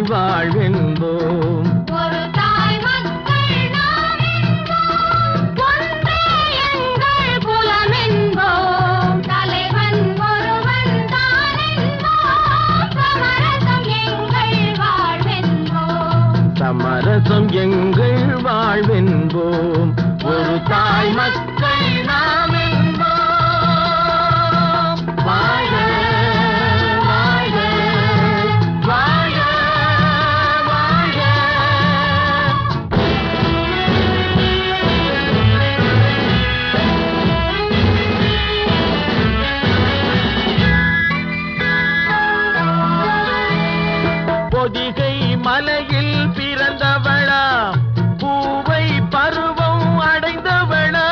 வாழ்வென்போம். ஒரு தாய் மக்கள் நாம் என்போம், ஒன்றே எங்கள் குலம் என்போம், தலைவன் ஒருவன் தான் என்போம், சமரசம் எங்கள் வாழ்வென்போம். சமரசம் எங்கள் வாழ்வென்போம். ஒரு தாய் மக்கள் நாம் என்போம். வாழ்க வாழ்க வாழ்க வாழ்க. பொதிகை மலையில் பிறந்தவளா, பூவை பருவம் அடைந்தவளா,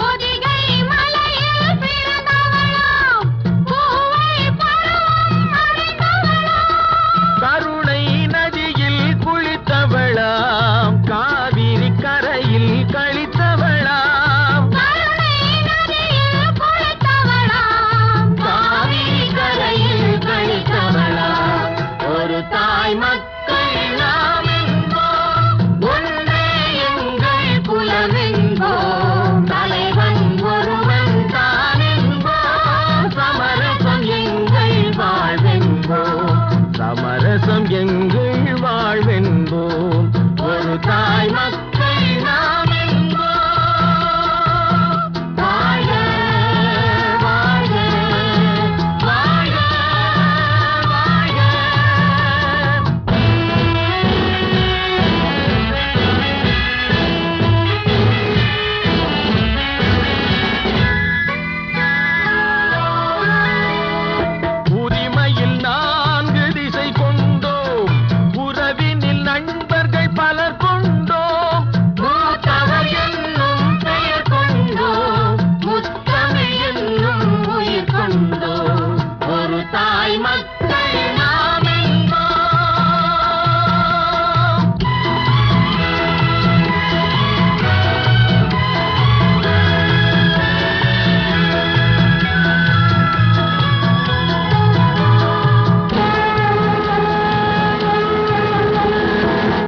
பொதிகை மலையில் பிறந்தவளாம், பூவை பருவம் அடைந்தவளாம், கருணை நதியில் குளித்தவளாம், காவிரி கரையில் கழித்தவளாம், கருணை நதியில் குளித்தவளாம், காவிரி கரையில் கழித்தவளாம். ஒரு தாய் மக்கள் நாம் என்போம், ஒன்றே எங்கள் குலம் என்போம், தலைவன் ஒருவன் தான் என்போம், சமரசம் எங்கள் வாழ்வென்போம். சமரசம் எங்கள் வாழ்வென்போம். ஒரு தாய் மக்கள் நாம் என்போம். வாழ்க வாழ்க வாழ்க வாழ்க. உரிமையில் 4 திசை கொண்டோம், உறவினில் நண்பர்கள் பலர் கொண்டோம், மூத்தவர் என்னும் பெயர் கொண்டோம், முத்தமிழ் என்னும் உயிர் கொண்டோம். ஒரு தாய் மக்கள் நாம் என்போம்.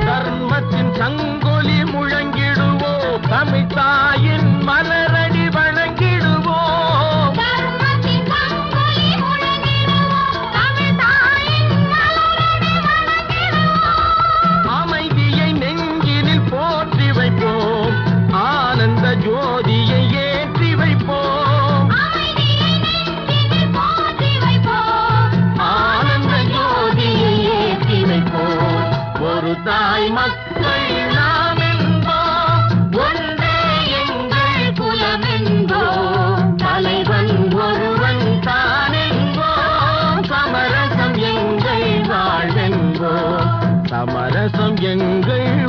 தர்மத்தின் சங்கொலி முழங்கிடுவோம், தமிழ் தாயின் மலரடி வணங்கிடுவோம். தர்மத்தின் சங்கொலி முழங்கிடுவோம், தமிழ் தாயின் மலரடி வணங்கிடுவோம். அமைதியை நெஞ்சினில் போற்றி வைப்போம், ஆனந்த ஜோதியை ஏற்றி வைப்போம். அமைதியை நெஞ்சினில் போற்றி வைப்போம், ஆனந்த ஜோதியை ஏற்றி வைப்போம். ஒரு தாய் மக்கள் நாம் என்போம், ஒன்றே எங்கள் குலம் என்போம், தலைவன் ஒருவன் தான் என்போம், சமரசம் எங்கள் வாழ்வென்போம். சமரசம் எங்கள்